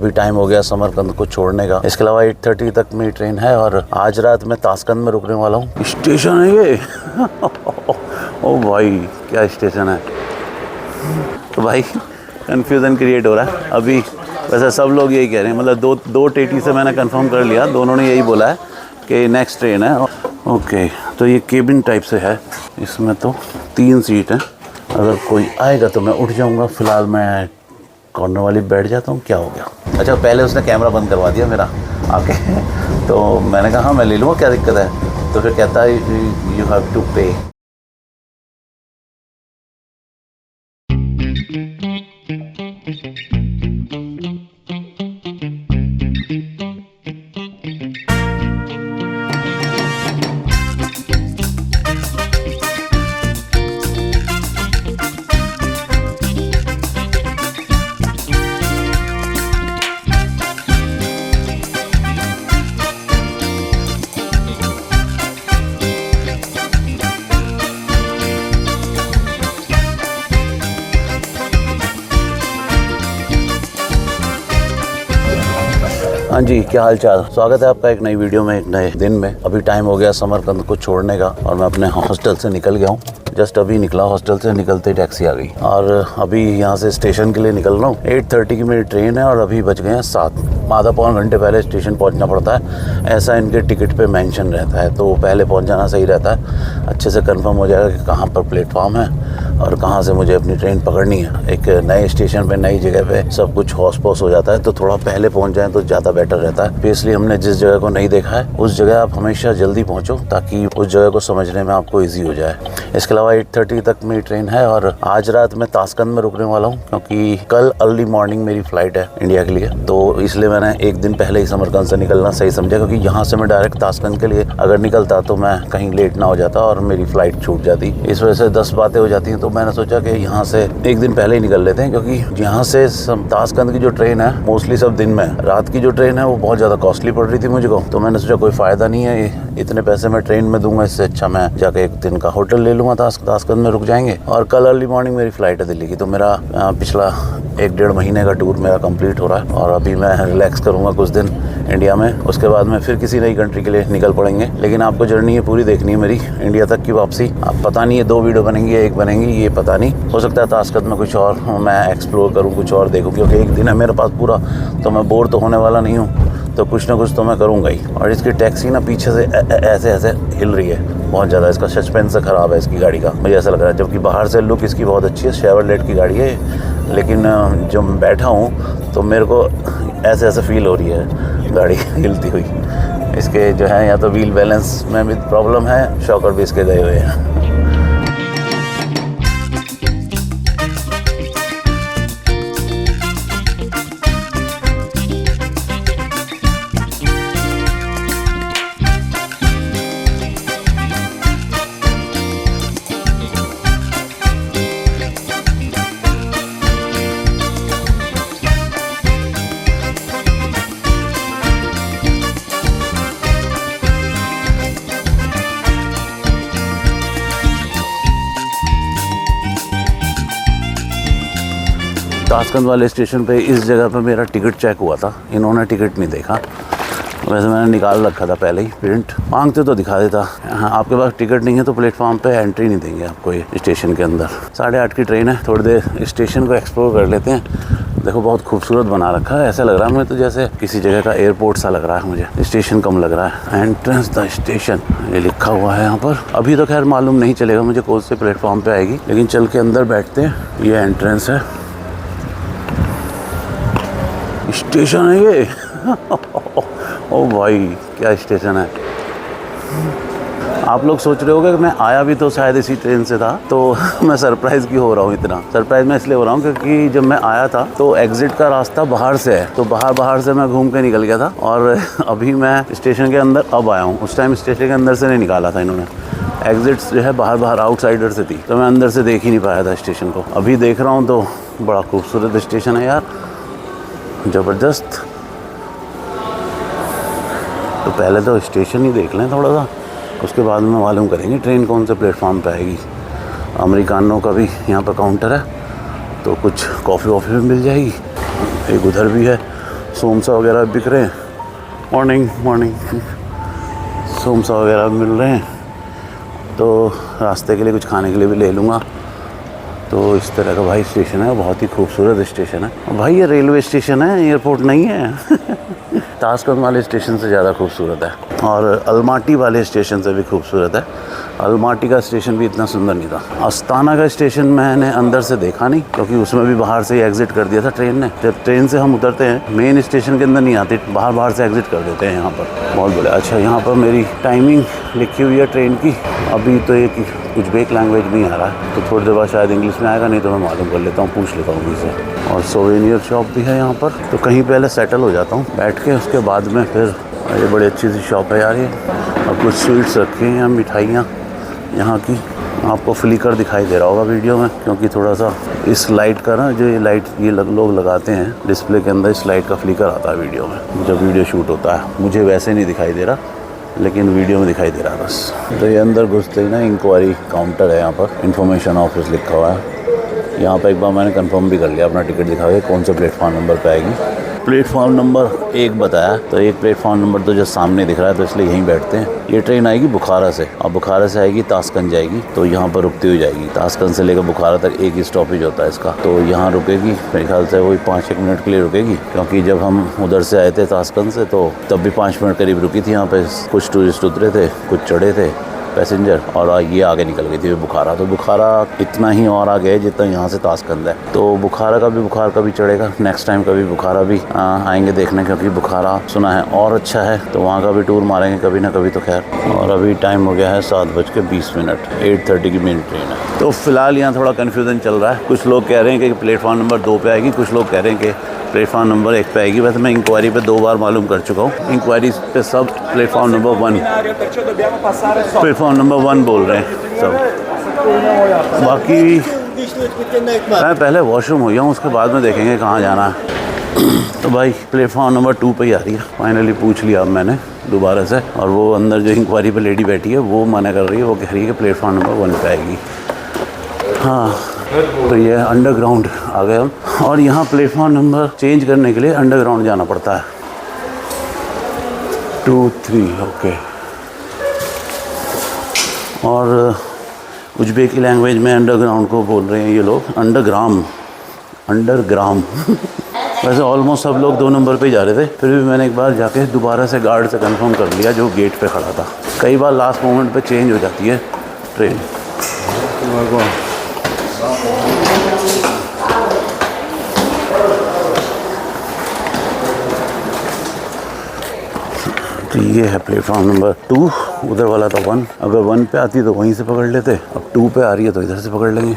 अभी टाइम हो गया समरकंद को छोड़ने का। इसके अलावा 8:30 तक मेरी ट्रेन है और आज रात मैं ताशकंद में रुकने वाला हूँ। स्टेशन है ये ओ भाई क्या स्टेशन है। तो भाई कन्फ्यूज़न क्रिएट हो रहा है अभी। वैसे सब लोग यही कह रहे हैं, मतलब दो टीटी से मैंने कंफर्म कर लिया, दोनों ने यही बोला है कि नेक्स्ट ट्रेन है। ओके, तो ये केबिन टाइप से है, इसमें तो 3 सीट हैं। अगर कोई आएगा तो मैं उठ जाऊंगा, फ़िलहाल मैं कॉर्नर वाली बैठ जाता हूँ। क्या हो गया? अच्छा, पहले उसने कैमरा बंद करवा दिया मेरा आके तो मैंने कहा हाँ मैं ले लूँगा, क्या दिक्कत है। तो फिर कहता है यू हैव टू पे। हाँ जी, क्या हाल चाल। स्वागत है आपका एक नई वीडियो में, एक नए दिन में। अभी टाइम हो गया समरकंद को छोड़ने का और मैं अपने हॉस्टल से निकल गया हूँ। जस्ट अभी निकला हॉस्टल से, निकलते ही टैक्सी आ गई और अभी यहाँ से स्टेशन के लिए निकल रहा हूँ। 8:30 की मेरी ट्रेन है और अभी बज गए हैं 7। आधा पौन घंटे पहले स्टेशन पहुँचना पड़ता है, ऐसा इनके टिकट पे मेंशन रहता है। तो पहले पहुँच जाना सही रहता है, अच्छे से कंफर्म हो जाएगा कि कहाँ पर प्लेटफॉर्म है और कहाँ से मुझे अपनी ट्रेन पकड़नी है। एक नए स्टेशन पे, नई जगह पे सब कुछ हौस पौस हो जाता है, तो थोड़ा पहले पहुँच जाए तो ज़्यादा बेटर रहता है। इसलिए हमने जिस जगह को नहीं देखा है उस जगह आप हमेशा जल्दी पहुँचो, ताकि उस जगह को समझने में आपको ईजी हो जाए। इसके अलावा 8:30 तक मेरी ट्रेन है और आज रात मैं ताशकंद में रुकने वाला हूँ, क्योंकि कल अर्ली मॉर्निंग मेरी फ़्लाइट है इंडिया के लिए। तो इसलिए मैंने एक दिन पहले ही समरकंद से निकलना सही समझा, क्योंकि यहाँ से मैं डायरेक्ट ताशकंद के लिए अगर निकलता तो मैं कहीं लेट ना हो जाता और मेरी फ़्लाइट छूट जाती। इस वजह से 10 बातें हो जाती हैं। तो मैंने सोचा कि यहाँ से एक दिन पहले ही निकल लेते हैं, क्योंकि यहाँ से ताशकंद की जो ट्रेन है मोस्टली सब दिन में, रात की जो ट्रेन है वो बहुत ज़्यादा कॉस्टली पड़ रही थी मुझको। तो मैंने सोचा कोई फ़ायदा नहीं है इतने पैसे मैं ट्रेन में दूंगा, इससे अच्छा मैं जाके एक दिन का होटल ले लूँगा, ताशकंद में रुक जाएंगे। और कल अर्ली मॉर्निंग मेरी फ़्लाइट है दिल्ली की। तो मेरा पिछला 1-1.5 महीने का टूर मेरा कंप्लीट हो रहा है और अभी मैं रिलैक्स करूँगा कुछ दिन इंडिया में। उसके बाद में फिर किसी नई कंट्री के लिए निकल पड़ेंगे। लेकिन आपको जर्नी ये पूरी देखनी है मेरी, इंडिया तक की वापसी। आप पता नहीं है 2 वीडियो बनेंगी या 1 बनेंगी, ये पता नहीं। हो सकता है ताशकंद में कुछ और मैं एक्सप्लोर करूँ, कुछ और देखूँ, क्योंकि एक दिन है मेरे पास पूरा, तो मैं बोर तो होने वाला नहीं हूँ। तो कुछ ना कुछ तो मैं करूँगा ही। और इसकी टैक्सी ना पीछे से ऐसे ऐसे हिल रही है बहुत ज़्यादा, इसका सस्पेंस ख़राब है इसकी गाड़ी का, मुझे ऐसा लग रहा है। जबकि बाहर से लुक इसकी बहुत अच्छी है, शेवरलेट की गाड़ी है, लेकिन जब मैं बैठा हूँ तो मेरे को ऐसे ऐसे फील हो रही है गाड़ी हिलती हुई। इसके जो है या तो व्हील बैलेंस में भी प्रॉब्लम है, शॉकर भी इसके गए हुए हैं। ताशकंद वाले स्टेशन पे इस जगह पे मेरा टिकट चेक हुआ था, इन्होंने टिकट नहीं देखा। वैसे मैंने निकाल रखा था पहले ही, प्रिंट मांगते तो दिखा देता। हाँ, आपके पास टिकट नहीं है तो प्लेटफॉर्म पे एंट्री नहीं देंगे आपको ये स्टेशन के अंदर। 8:30 की ट्रेन है, थोड़ी देर स्टेशन को एक्सप्लोर कर लेते हैं। देखो बहुत खूबसूरत बना रखा है, ऐसा लग रहा है मुझे तो जैसे किसी जगह का एयरपोर्ट सा लग रहा है मुझे। स्टेशन कम लग रहा है। एंट्रेंस द स्टेशन ये लिखा हुआ है यहाँ पर। अभी तो खैर मालूम नहीं चलेगा मुझे कौन से प्लेटफॉर्म पे आएगी, लेकिन चल के अंदर बैठते हैं। ये एंट्रेंस है, स्टेशन है ये ओ भाई क्या स्टेशन है। आप लोग सोच रहे होंगे कि मैं आया भी तो शायद इसी ट्रेन से था, तो मैं सरप्राइज़ क्यों हो रहा हूँ। इतना सरप्राइज़ मैं इसलिए हो रहा हूँ क्योंकि जब मैं आया था तो एग्ज़िट का रास्ता बाहर से है, तो बाहर से मैं घूम के निकल गया था और अभी मैं स्टेशन के अंदर अब आया हूँ। उस टाइम स्टेशन के अंदर से नहीं निकाला था इन्होंने, एग्ज़िट जो है बाहर आउटसाइडर से थी, तो मैं अंदर से देख ही नहीं पाया था स्टेशन को। अभी देख रहा हूँ तो बड़ा खूबसूरत स्टेशन है यार, ज़बरदस्त। तो पहले तो स्टेशन ही देख लें थोड़ा सा, उसके बाद में मालूम करेंगे ट्रेन कौन से प्लेटफॉर्म पे आएगी। अमेरिकानों का भी यहाँ पर काउंटर है, तो कुछ कॉफ़ी वॉफ़ी भी मिल जाएगी। एक उधर भी है, समोसा वगैरह बिक रहे हैं। मॉर्निंग मॉर्निंग समोसा वगैरह मिल रहे हैं, तो रास्ते के लिए कुछ खाने के लिए भी ले लूँगा। तो इस तरह का भाई स्टेशन है, बहुत ही खूबसूरत स्टेशन है भाई। ये रेलवे स्टेशन है, एयरपोर्ट नहीं है। ताशकंद वाले स्टेशन से ज़्यादा खूबसूरत है और अलमाटी वाले स्टेशन से भी खूबसूरत है। अलमाटी का स्टेशन भी इतना सुंदर नहीं था। अस्ताना का स्टेशन मैंने अंदर से देखा नहीं, क्योंकि उसमें भी बाहर से ही एग्जिट कर दिया था ट्रेन ने। जब ट्रेन से हम उतरते हैं मेन स्टेशन के अंदर नहीं आते, बाहर से एग्जिट कर देते हैं यहाँ पर। बहुत बढ़िया। अच्छा, यहाँ पर मेरी टाइमिंग लिखी हुई है ट्रेन की। अभी तो एक उज़्बेक लैंग्वेज में आ रहा है, तो थोड़ी देर बाद शायद इंग्लिश में आएगा, नहीं तो मैं मालूम कर लेता हूँ, पूछ लेता हूँ उनसे। और सोवेनियर शॉप भी है यहाँ पर, तो कहीं पहले सेटल हो जाता हूँ बैठ के, उसके बाद में फिर। ये बड़ी अच्छी सी शॉप है यार ये। और कुछ स्वीट्स रखी हैं, मिठाइयाँ यहाँ की। आपको फ्लिकर दिखाई दे रहा होगा वीडियो में, क्योंकि थोड़ा सा इस लाइट का ना, जो ये लाइट ये लोग लगाते हैं डिस्प्ले के अंदर, इस लाइट का फ्लिकर आता है वीडियो में जब वीडियो शूट होता है। मुझे वैसे नहीं दिखाई दे रहा, लेकिन वीडियो में दिखाई दे रहा है बस। तो ये अंदर घुसते ही ना इंक्वायरी काउंटर है, यहाँ पर इन्फॉर्मेशन ऑफिस लिखा हुआ है। यहाँ पर एक बार मैंने कंफर्म भी कर लिया, अपना टिकट दिखा के कौन सा प्लेटफॉर्म नंबर पे आएगी। प्लेटफॉर्म नंबर 1 बताया, तो एक प्लेटफॉर्म नंबर तो जो सामने दिख रहा है, तो इसलिए यहीं बैठते हैं। ये ट्रेन आएगी बुखारा से, और बुखारा से आएगी ताशकंद जाएगी, तो यहाँ पर रुकती हुई जाएगी। ताशकंद से लेकर बुखारा तक एक ही स्टॉपेज होता है इसका, तो यहाँ रुकेगी। मेरे ख्याल से वही 5-1 मिनट के लिए रुकेगी, क्योंकि जब हम उधर से आए थे ताशकंद से, तो तब भी 5 मिनट करीब रुकी थी यहाँ पे। कुछ टूरिस्ट उतरे थे, कुछ चढ़े थे पैसेंजर, और ये आगे निकल गई थी बुखारा। तो बुखारा इतना ही और आगे है जितना यहाँ से ताशकंद है। तो बुखारा का भी चढ़ेगा नेक्स्ट टाइम। कभी बुखारा भी आएंगे देखने, क्योंकि बुखारा सुना है और अच्छा है, तो वहाँ का भी टूर मारेंगे कभी ना कभी तो खैर। और अभी टाइम हो गया है 7:20, 8:30 की मेन ट्रेन है। तो फिलहाल यहाँ थोड़ा कन्फ्यूज़न चल रहा है। कुछ लोग कह रहे हैं कि प्लेटफॉर्म नंबर 2 पे आएगी, कुछ लोग कह रहे हैं कि प्लेटफॉर्म नंबर 1 पे आएगी। वैसे मैं इंक्वायरी पे 2 बार मालूम कर चुका हूँ। इंक्वायरी पे सब प्लेटफॉर्म नंबर 1 बोल रहे हैं सब। बाकी मैं पहले वॉशरूम हो गया हूँ, उसके बाद में देखेंगे कहाँ जाना है। तो भाई प्लेटफॉर्म नंबर 2 पे ही आ रही है। फाइनली पूछ लिया अब मैंने दोबारा से, और वो अंदर जो इंक्वायरी पे लेडी बैठी है वो मना कर रही है। वो कह रही है कि प्लेटफॉर्म नंबर 1 पे आएगी। हाँ, तो ये अंडरग्राउंड आ गए हम, और यहाँ प्लेटफॉर्म नंबर चेंज करने के लिए अंडरग्राउंड जाना पड़ता है। 2, 3 ओके। और उज़्बेकी लैंग्वेज में अंडरग्राउंड को बोल रहे हैं ये लोग अंडरग्राम। वैसे ऑलमोस्ट सब लोग 2 नंबर पे ही जा रहे थे, फिर भी मैंने एक बार जाके दोबारा से गार्ड से कंफर्म कर लिया जो गेट पे खड़ा था। कई बार लास्ट मोमेंट पे चेंज हो जाती है ट्रेन। तो ये है प्लेटफॉर्म नंबर 2, उधर वाला था 1। अगर 1 पे आती तो वहीं से पकड़ लेते, अब 2 पे आ रही है तो इधर से पकड़ लेंगे।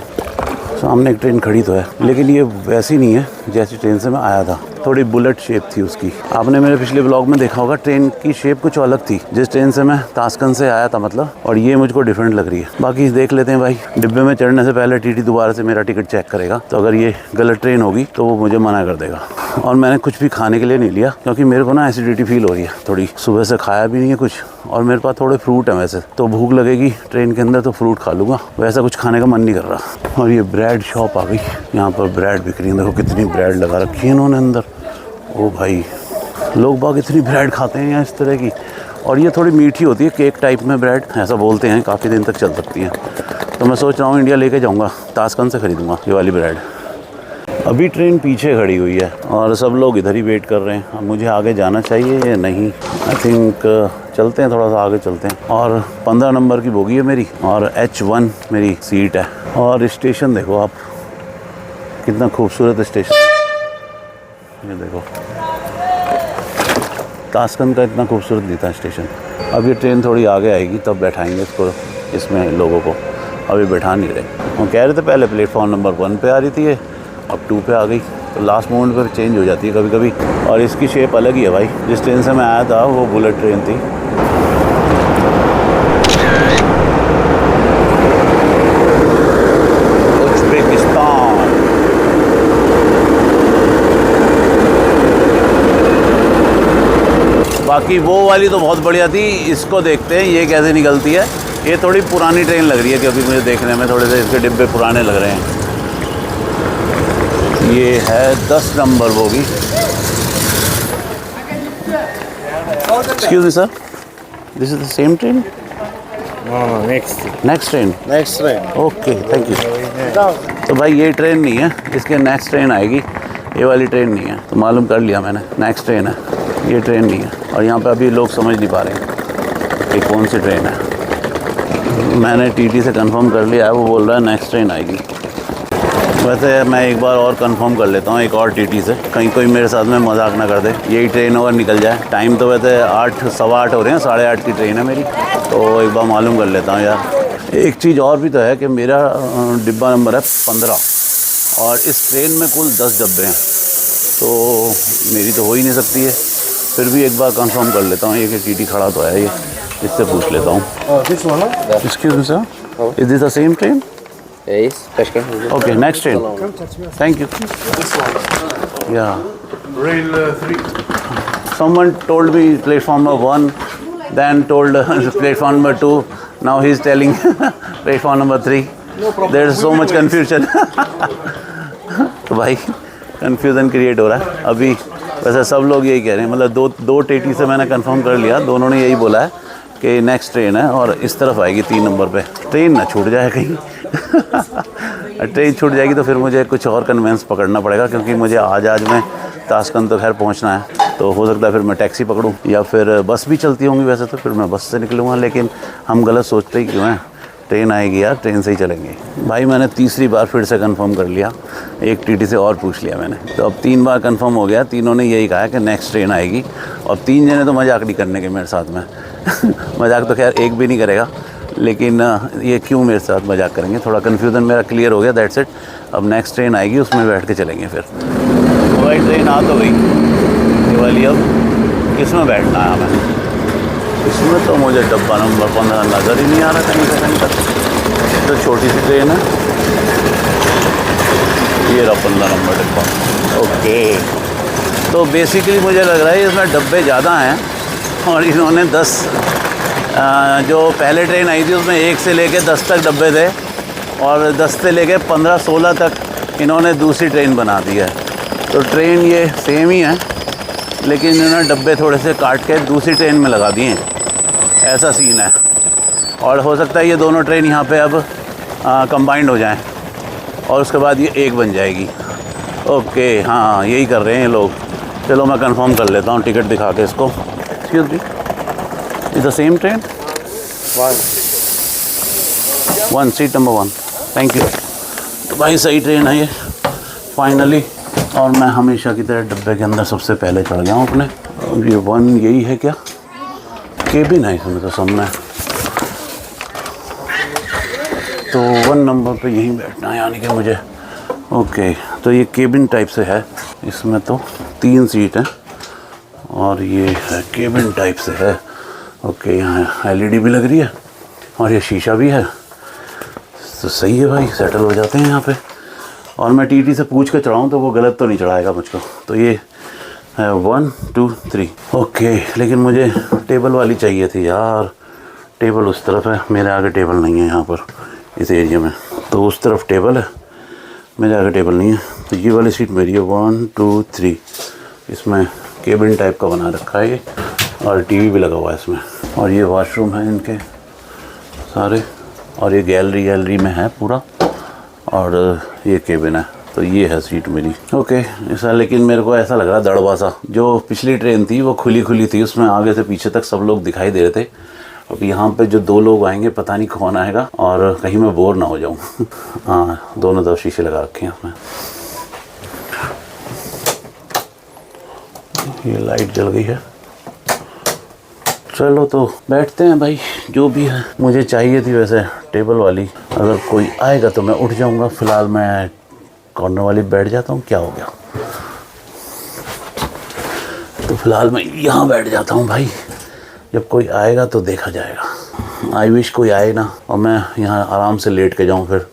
सामने एक ट्रेन खड़ी तो है, लेकिन ये वैसी नहीं है जैसी ट्रेन से मैं आया था। थोड़ी बुलेट शेप थी उसकी। आपने मेरे पिछले ब्लॉग में देखा होगा, ट्रेन की शेप कुछ अलग थी जिस ट्रेन से मैं ताशकंद से आया था मतलब, और ये मुझको डिफरेंट लग रही है। बाकी देख लेते हैं भाई। डिब्बे में चढ़ने से पहले टीटी दोबारा से मेरा टिकट चेक करेगा, तो अगर ये गलत ट्रेन होगी तो वो मुझे मना कर देगा। और मैंने कुछ भी खाने के लिए नहीं लिया, क्योंकि मेरे को ना एसिडिटी फील हो रही है थोड़ी। सुबह से खाया भी नहीं है कुछ, और मेरे पास थोड़े फ्रूट है वैसे, तो भूख लगेगी ट्रेन के अंदर तो फ्रूट खा लूँगा। वैसा कुछ खाने का मन नहीं कर रहा। और ये ब्रेड शॉप आ गई, यहाँ पर ब्रेड बिक रही है। देखो कितनी ब्रेड लगा रखी है इन्होंने अंदर। ओ भाई, लोग बाग इतनी ब्रेड खाते हैं यहाँ इस तरह की। और ये थोड़ी मीठी होती है, केक टाइप में ब्रेड ऐसा बोलते हैं, काफ़ी दिन तक चल सकती हैं। तो मैं सोच रहा हूँ इंडिया लेके जाऊँगा, ताशकंद से ख़रीदूँगा ये वाली ब्रेड। अभी ट्रेन पीछे खड़ी हुई है और सब लोग इधर ही वेट कर रहे हैं। अब मुझे आगे जाना चाहिए या नहीं, आई थिंक चलते हैं, थोड़ा सा आगे चलते हैं। और 15 नंबर की बोगी है मेरी, और H1 मेरी सीट है। और स्टेशन देखो आप, कितना खूबसूरत स्टेशन है। ये देखो, ताशकंद का इतना खूबसूरत नहीं था स्टेशन। अब ये ट्रेन थोड़ी आगे आएगी तब बैठाएंगे इसको, इसमें लोगों को। अभी बैठा नहीं रहे। वो कह रहे थे पहले प्लेटफॉर्म नंबर 1 पे आ रही थी, अब 2 पे आ गई। तो लास्ट मोमेंट पे चेंज हो जाती है कभी कभी। और इसकी शेप अलग ही है भाई। जिस ट्रेन से मैं आया था वो बुलेट ट्रेन थी। बाकी वो वाली तो बहुत बढ़िया थी। इसको देखते हैं ये कैसे निकलती है। ये थोड़ी पुरानी ट्रेन लग रही है, क्योंकि मुझे देखने में थोड़े से इसके डिब्बे पुराने लग रहे हैं। ये है 10 number bogie. Excuse me, sir. This is the same train? No, next. Next train. Next train. Okay, thank you. तो भाई ये ट्रेन नहीं है, इसके नेक्स्ट ट्रेन आएगी, ये वाली ट्रेन नहीं है। तो मालूम कर लिया मैंने, नेक्स्ट ट्रेन है, ये ट्रेन नहीं है। और यहाँ पे अभी लोग समझ नहीं पा रहे हैं कि कौन सी ट्रेन है। मैंने टीटी से कंफर्म कर लिया है, वो बोल रहा है नेक्स्ट ट्रेन आएगी। वैसे मैं एक बार और कंफर्म कर लेता हूँ एक और टीटी से, कहीं कोई मेरे साथ में मजाक ना कर दे, यही ट्रेन और निकल जाए। टाइम तो वैसे 8 सवा 8 हो रहे हैं, 8:30 की ट्रेन है मेरी। तो एक बार मालूम कर लेता हूँ यार। एक चीज़ और भी तो है कि मेरा डिब्बा नंबर है 15 और इस ट्रेन में कुल 10 डब्बे हैं, तो मेरी तो हो ही नहीं सकती है। फिर भी एक बार कंफर्म कर लेता हूँ, ये कि टीटी खड़ा तो है, ये इससे पूछ लेता हूँ। Excuse me sir, is this the same train? Yes, Okay, next train. Thank you. Yeah. Rail 3. Someone told me platform number 1, then told platform number 2. Now he's telling platform number 3. No problem. There's so much confusion. तो भाई confusion create हो रहा है अभी। वैसे सब लोग यही कह रहे हैं, मतलब दो टीटी से मैंने कंफर्म कर लिया, दोनों ने यही बोला है कि नेक्स्ट ट्रेन है और इस तरफ आएगी 3 नंबर पे। ट्रेन ना छूट जाए कहीं। ट्रेन छूट जाएगी तो फिर मुझे कुछ और कन्वेंस पकड़ना पड़ेगा, क्योंकि मुझे आज में ताशकंद तो खैर पहुंचना है। तो हो सकता है फिर मैं टैक्सी पकड़ूं या फिर बस भी चलती होंगी वैसे तो, फिर मैं बस से निकलूँगा। लेकिन हम गलत सोचते ही क्यों हैं, ट्रेन आएगी यार, ट्रेन से ही चलेंगे। भाई मैंने तीसरी बार फिर से कंफर्म कर लिया, एक टीटी से और पूछ लिया मैंने, तो अब 3 बार कंफर्म हो गया। तीनों ने यही कहा कि नेक्स्ट ट्रेन आएगी। और 3 जने तो मजाक नहीं करने के मेरे साथ में। मजाक तो खैर एक भी नहीं करेगा, लेकिन ये क्यों मेरे साथ मजाक करेंगे। थोड़ा कन्फ्यूज़न मेरा क्लियर हो गया, दैट्स इट। अब नेक्स्ट ट्रेन आएगी, उसमें बैठ के चलेंगे फिर। तो भाई ट्रेन आ तो गई ये वाली, अब किसमें बैठना है हमें? इसमें तो मुझे डब्बा नंबर 15 नज़र ही नहीं आ रहा कहीं से कहीं तक। तो छोटी सी ट्रेन है, ये रहा 15 नंबर डब्बा। ओके, तो बेसिकली मुझे लग रहा है इसमें डब्बे ज़्यादा हैं और इन्होंने 10 जो पहले ट्रेन आई थी उसमें 1 से लेके 10 तक डब्बे थे, और 10 से लेके 15-16 तक इन्होंने दूसरी ट्रेन बना दी है। तो ट्रेन ये सेम ही है, लेकिन इन्होंने डब्बे थोड़े से काट के दूसरी ट्रेन में लगा दिए हैं, ऐसा सीन है। और हो सकता है ये दोनों ट्रेन यहाँ पे अब कंबाइंड हो जाएं और उसके बाद ये एक बन जाएगी। ओके, हाँ यही कर रहे हैं ये लोग। चलो मैं कंफर्म कर लेता हूँ टिकट दिखा के इसको। Excuse me, is the same train? 1 seat number 1, thank you. तो भाई सही ट्रेन है ये फाइनली, और मैं हमेशा की तरह डब्बे के अंदर सबसे पहले चढ़ गया हूँ अपने। ये 1 यही है क्या? केबिन है इसमें तो सब में, तो 1 नंबर पे यहीं बैठना है यानी कि मुझे। ओके, तो ये केबिन टाइप से है, इसमें तो 3 सीट हैं और ये है केबिन टाइप से है। ओके, यहाँ एलईडी भी लग रही है और ये शीशा भी है, तो सही है भाई, सेटल हो जाते हैं यहाँ पे। और मैं टीटी से पूछ के चढ़ाऊँ तो वो गलत तो नहीं चढ़ाएगा मुझको। तो ये है 1 2 3। ओके, लेकिन मुझे टेबल वाली चाहिए थी यार। टेबल उस तरफ है, मेरे आगे टेबल नहीं है यहाँ पर इस एरिया में, तो उस तरफ टेबल है, मेरे आगे टेबल नहीं है। तो ये वाली सीट मेरी है 1 2 3। इसमें केबिन टाइप का बना रखा है ये, और टीवी भी लगा हुआ है इसमें। और ये वॉशरूम है इनके सारे, और ये गैलरी में है पूरा, और ये केबिन है। तो ये है सीट मेरी। ओके, ऐसा, लेकिन मेरे को ऐसा लग रहा है दड़बा सा। जो पिछली ट्रेन थी वो खुली थी, उसमें आगे से पीछे तक सब लोग दिखाई दे रहे थे। अब यहाँ पे जो 2 लोग आएंगे पता नहीं कौन आएगा, और कहीं मैं बोर ना हो जाऊँ। हाँ, दोनों तरफ शीशे लगा रखे हैं उसमें। ये लाइट जल गई है। चलो तो बैठते हैं भाई, जो भी है। मुझे चाहिए थी वैसे टेबल वाली, अगर कोई आएगा तो मैं उठ जाऊंगा। फ़िलहाल मैं कॉर्नर वाली बैठ जाता हूँ, क्या हो गया। तो फ़िलहाल मैं यहाँ बैठ जाता हूँ भाई, जब कोई आएगा तो देखा जाएगा। आई विश कोई आए ना और मैं यहाँ आराम से लेट के जाऊँ फिर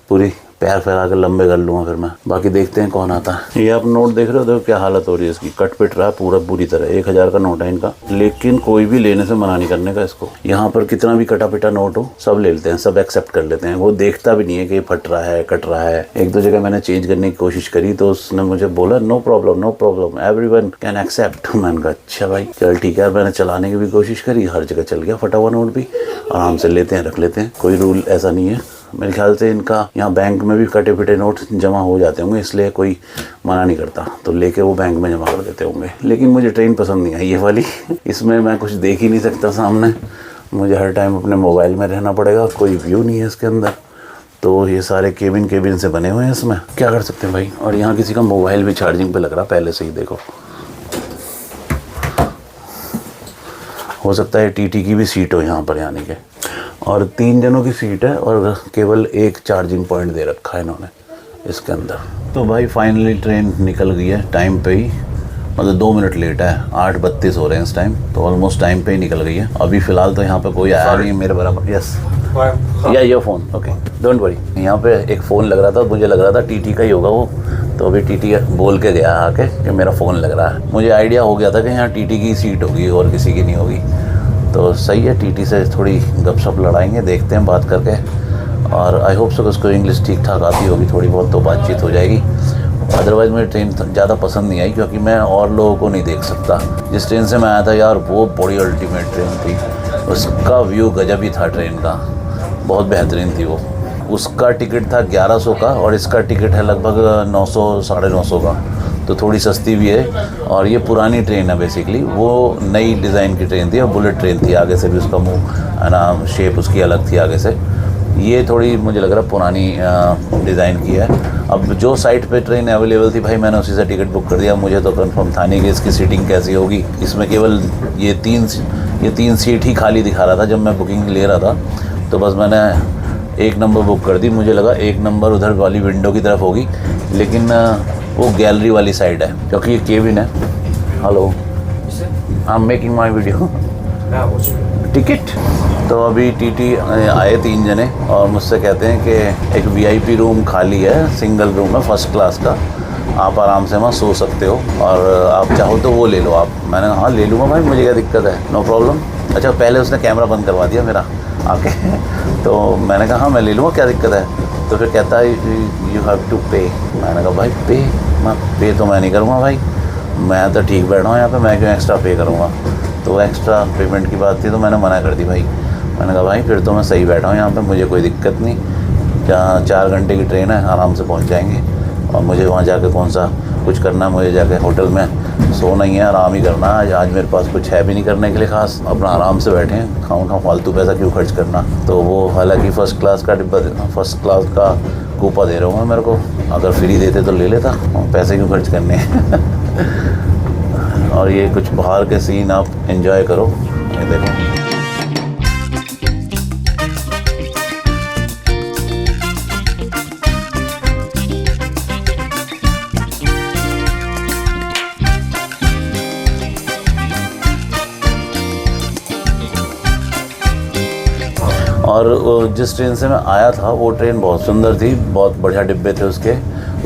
पूरी पैर फैला कर लंबे कर लूँगा फिर मैं। बाकी देखते हैं कौन आता है। ये आप नोट देख रहे हो, देखो क्या हालत हो रही है इसकी, कट पिट रहा है पूरा बुरी तरह। 1000 का नोट है इनका, लेकिन कोई भी लेने से मना नहीं करने का इसको। यहाँ पर कितना भी कटा पिटा नोट हो सब ले लेते हैं, सब एक्सेप्ट कर लेते हैं। वो देखता भी नहीं है कि फट रहा है कट रहा है। एक दो जगह मैंने चेंज करने की कोशिश करी तो उसने मुझे बोला no problem everyone can accept. मैंने कहा अच्छा भाई चल ठीक है। मैंने चलाने की भी कोशिश करी, हर जगह चल गया फटा हुआ नोट भी। आराम से लेते हैं, रख लेते हैं, कोई रूल ऐसा नहीं है। मेरे ख्याल से इनका यहाँ बैंक में भी कटे पिटे नोट जमा हो जाते होंगे, इसलिए कोई मना नहीं करता, तो लेके वो बैंक में जमा कर देते होंगे। लेकिन मुझे ट्रेन पसंद नहीं आई ये वाली। इसमें मैं कुछ देख ही नहीं सकता सामने, मुझे हर टाइम अपने मोबाइल में रहना पड़ेगा, कोई व्यू नहीं है इसके अंदर। तो ये सारे केबिन से बने हुए हैं, इसमें क्या कर सकते हैं भाई। और यहाँ किसी का मोबाइल भी चार्जिंग पे लग रहा पहले से ही, देखो। हो सकता है टीटी की भी सीट हो यहाँ पर, यानी कि, और 3 जनों की सीट है और केवल एक चार्जिंग पॉइंट दे रखा है इन्होंने इसके अंदर। तो भाई फाइनली ट्रेन निकल गई है टाइम पे ही, मतलब 2 मिनट लेट है। 8:32 हो रहे हैं इस टाइम, तो ऑलमोस्ट टाइम पे ही निकल गई है। अभी फ़िलहाल तो यहाँ पे कोई आया नहीं है मेरे बराबर। यस या your phone, okay don't worry. यहाँ पे एक फ़ोन लग रहा था, मुझे लग रहा था टीटी का ही होगा वो, तो अभी टीटी बोल के गया आके कि मेरा फ़ोन लग रहा है। मुझे आइडिया हो गया था कि यहाँ टीटी की सीट होगी और किसी की नहीं होगी। तो सही है, टीटी से थोड़ी गपशप लड़ाएंगे, देखते हैं बात करके। और आई होप सो कि उसको इंग्लिश ठीक ठाक आती होगी थोड़ी बहुत, तो बातचीत हो जाएगी। अदरवाइज़ मुझे ट्रेन ज़्यादा पसंद नहीं आई, क्योंकि मैं और लोगों को नहीं देख सकता। जिस ट्रेन से मैं आया था यार, वो बड़ी अल्टीमेट ट्रेन थी, उसका व्यू गजब ही था ट्रेन का, बहुत बेहतरीन थी वो। उसका टिकट था 1100 का और इसका टिकट है लगभग 900 950 का, तो थोड़ी सस्ती भी है। और ये पुरानी ट्रेन है बेसिकली, वो नई डिज़ाइन की ट्रेन थी और बुलेट ट्रेन थी। आगे से भी उसका मुँह है ना, शेप उसकी अलग थी आगे से। ये थोड़ी मुझे लग रहा है पुरानी डिज़ाइन की है। अब जो साइट पे ट्रेन अवेलेबल थी भाई, मैंने उसी से टिकट बुक कर दिया। मुझे तो कंफर्म था नहीं कि इसकी सीटिंग कैसी होगी। इसमें केवल ये तीन सीट ही खाली दिखा रहा था जब मैं बुकिंग ले रहा था, तो बस मैंने 1 नंबर बुक कर दी। मुझे लगा 1 नंबर उधर वाली विंडो की तरफ होगी, लेकिन वो गैलरी वाली साइड है, क्योंकि ये केबिन है। Hello, I am making my video. Ticket तो अभी टीटी आए 3 जने और मुझसे कहते हैं कि एक वीआईपी रूम खाली है, सिंगल रूम है फर्स्ट क्लास का, आप आराम से वहाँ सो सकते हो और आप चाहो तो वो ले लो आप। मैंने कहा हाँ ले लूँगा भाई, मुझे क्या दिक्कत है, नो प्रॉब्लम। अच्छा, पहले उसने कैमरा बंद करवा दिया मेरा आके तो मैंने कहा हाँ मैं ले लूँगा, क्या दिक्कत है। तो फिर कहता है यू हैव टू पे। मैंने कहा भाई पे तो मैं नहीं करूँगा भाई, मैं तो ठीक बैठा हूँ यहाँ पे, मैं क्यों एक्स्ट्रा पे करूँगा। तो एक्स्ट्रा पेमेंट की बात थी तो मैंने मना कर दी भाई। मैंने कहा भाई फिर तो मैं सही बैठा हूँ यहाँ पे, मुझे कोई दिक्कत नहीं। जहाँ 4 घंटे की ट्रेन है, आराम से पहुँच जाएंगे। और मुझे वहाँ जाके कौन सा कुछ करना है, मुझे जाके होटल में सोना ही है, आराम ही करना है। आज मेरे पास कुछ है भी नहीं करने के लिए खास, अपना आराम से बैठे हैं, खाऊँ फालतू पैसा क्यों खर्च करना। तो वो हालांकि फर्स्ट क्लास का कूपा दे रहा हूँ मेरे को, अगर फ्री देते तो ले लेता, पैसे क्यों खर्च करने और ये कुछ बाहर के सीन आप एंजॉय करो, ये देखो। और जिस ट्रेन से मैं आया था वो ट्रेन बहुत सुंदर थी, बहुत बढ़िया डिब्बे थे उसके।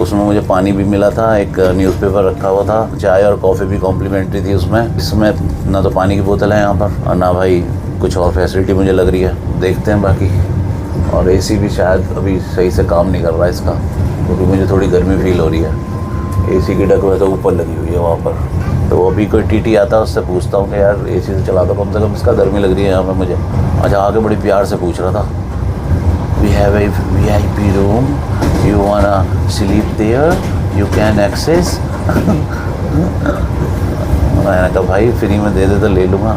उसमें मुझे पानी भी मिला था, एक न्यूज़पेपर रखा हुआ था, चाय और कॉफ़ी भी कॉम्प्लीमेंट्री थी उसमें। इसमें ना तो पानी की बोतल है यहाँ पर और ना भाई कुछ और फैसिलिटी मुझे लग रही है, देखते हैं बाकी। और एसी भी शायद अभी सही से काम नहीं कर रहा है इसका, क्योंकि मुझे थोड़ी गर्मी फील हो रही है। एसी की डक तो ऊपर लगी हुई है वहाँ पर। तो अभी कोई टीटी आता है उससे पूछता हूँ कि यार एसी से चला दो कम से कम, इसका गर्मी लग रही है यहाँ पर मुझे। अच्छा, आगे बड़ी प्यार से पूछ रहा था, we have a VIP room, you wanna sleep there, you can access. मैंने कहा भाई फ्री में दे दे तो ले लूँगा,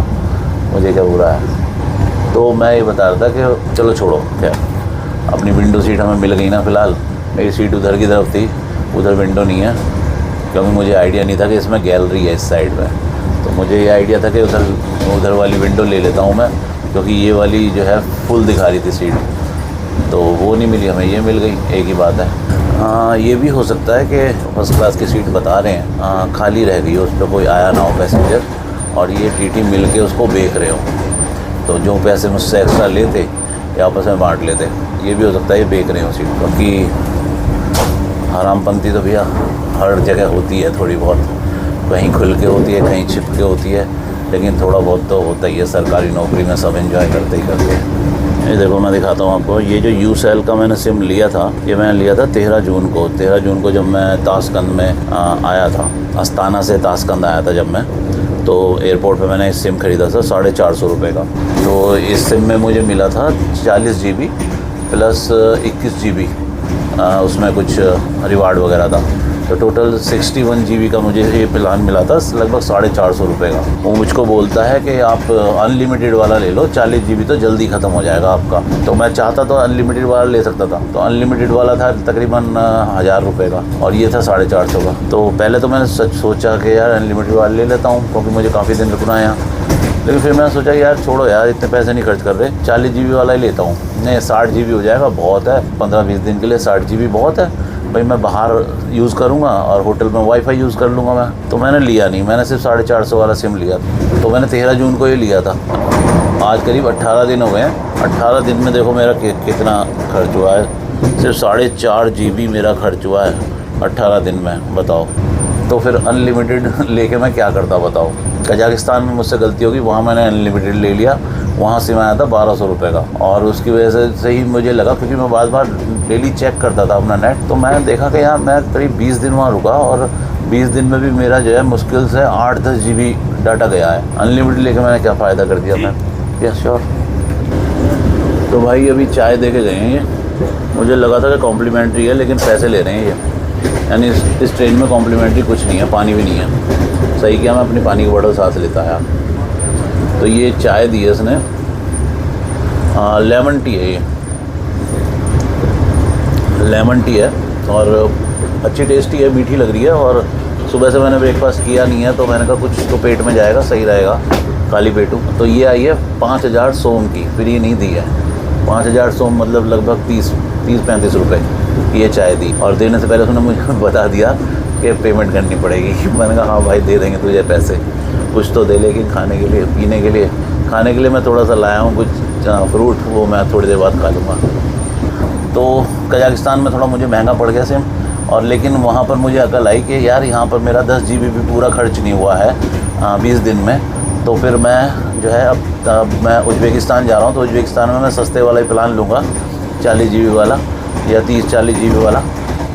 मुझे क्या बुरा है। तो मैं ये बता रहा था कि चलो छोड़ो, क्या अपनी विंडो सीट हमें मिल गई ना। फ़िलहाल मेरी सीट उधर की तरफ थी, उधर विंडो नहीं है, क्योंकि मुझे आइडिया नहीं था कि इसमें गैलरी है इस साइड में। तो मुझे ये आइडिया था कि उधर वाली विंडो ले लेता हूँ मैं, क्योंकि ये वाली जो है फुल दिखा रही थी सीट, तो वो नहीं मिली हमें, ये मिल गई, एक ही बात है। ये भी हो सकता है कि फर्स्ट क्लास की सीट बता रहे हैं खाली रह गई, उस पर कोई आया ना हो पैसेंजर, और ये टीटी मिल के उसको बेच रहे हो, तो जो पैसे मुझसे एक्स्ट्रा लेते ये आपस में बांट लेते। ये भी हो सकता है ये बेच रहे हो सीट, क्योंकि हरामपंती तो भैया हर जगह होती है थोड़ी बहुत, कहीं खुल के होती है, कहीं छिप के होती है, लेकिन थोड़ा बहुत तो होता ही है। सरकारी नौकरी में सब एंजॉय करते ही करते हैं। ये देखो मैं दिखाता हूँ आपको, ये जो यूसेल का मैंने सिम लिया था, ये मैंने लिया था 13 जून को। 13 जून को जब मैं ताशकंद में आया था, अस्ताना से ताशकंद आया था जब मैं, तो एयरपोर्ट पे मैंने इस सिम ख़रीदा था 450 रुपये का। तो इस सिम में मुझे मिला था 40 GB प्लस 21 GB, उसमें कुछ रिवार्ड वगैरह था, तो टोटल 61 GB का मुझे ये प्लान मिला था, लगभग 450 रुपये का। वो मुझको बोलता है कि आप अनलिमिटेड वाला ले लो, 40 GB तो जल्दी ख़त्म हो जाएगा आपका। तो मैं चाहता तो अनलिमिटेड वाला ले सकता था, तो अनलिमिटेड वाला था तकरीबन 1000 रुपये का, और ये था 450 का। तो पहले तो मैंने सोचा कि यार अनलिमिटेड वाला ले लेता हूँ, क्योंकि मुझे काफ़ी दिन रुकना है यहाँ। लेकिन फिर मैंने सोचा यार छोड़ो यार, इतने पैसे नहीं खर्च कर रहे, 40 GB वाला ही लेता हूँ। नहीं, 60 GB हो जाएगा, बहुत है, 15-20 दिन के लिए 60 GB बहुत है भाई। मैं बाहर यूज़ करूँगा और होटल में वाईफाई यूज़ कर लूँगा मैं। तो मैंने लिया नहीं, मैंने सिर्फ 450 वाला सिम लिया था। तो मैंने 13 जून को ये लिया था, आज करीब 18 दिन हो गए हैं। 18 दिन में देखो मेरा कितना खर्च हुआ है, सिर्फ 4.5 GB मेरा खर्च हुआ है 18 दिन में, बताओ। तो फिर अनलिमिटेड लेके मैं क्या करता बताओ। कजाकिस्तान में मुझसे गलती होगी, वहाँ मैंने अनलिमिटेड ले लिया, वहाँ से मैं आया था 1200 रुपये का, और उसकी वजह से ही मुझे लगा, क्योंकि मैं बार डेली चेक करता था अपना नेट, तो मैं देखा कि यार मैं करीब 20 दिन वहाँ रुका, और 20 दिन में भी मेरा जो है मुश्किल से 8-10 GB डाटा गया है। अनलिमिटेड लेके मैंने क्या फ़ायदा कर दिया मैं। Yes sure. तो भाई अभी चाय दे के गए हैं ये, मुझे लगा था कि कॉम्प्लीमेंट्री है, लेकिन पैसे ले रहे हैं ये, यानी इस ट्रेन में कॉम्प्लीमेंट्री कुछ नहीं है, पानी भी नहीं है। सही किया, मैं अपनी पानी की बोतल साथ लेता आया। तो ये चाय दी है इसने, लेमन टी है, ये लेमन टी है, और अच्छी टेस्टी है, मीठी लग रही है। और सुबह से मैंने ब्रेकफास्ट किया नहीं है, तो मैंने कहा कुछ तो पेट में जाएगा, सही रहेगा, खाली पेटू। तो ये आई है 5000 सोम की, फ्री नहीं दी है। 5000 सोम मतलब लगभग 30-35 रुपये ये चाय दी, और देने से पहले उसने मुझे बता दिया कि पेमेंट करनी पड़ेगी। मैंने कहा हाँ भाई दे देंगे तुझे पैसे, कुछ तो दे, लेकिन खाने के लिए, पीने के लिए, खाने के लिए मैं थोड़ा सा लाया हूँ कुछ फ्रूट, वो मैं थोड़ी देर बाद खा लूँगा। तो कजाकिस्तान में थोड़ा मुझे महंगा पड़ गया सिम, और लेकिन वहाँ पर मुझे अकल आई कि यार यहाँ पर मेरा 10 GB भी पूरा खर्च नहीं हुआ है 20 दिन में। तो फिर मैं जो है अब मैं उज़्बेकिस्तान जा रहा हूँ, तो उज़्बेकिस्तान में मैं सस्ते वाला ही प्लान लूँगा, 40 GB वाला या 30-40 GB वाला,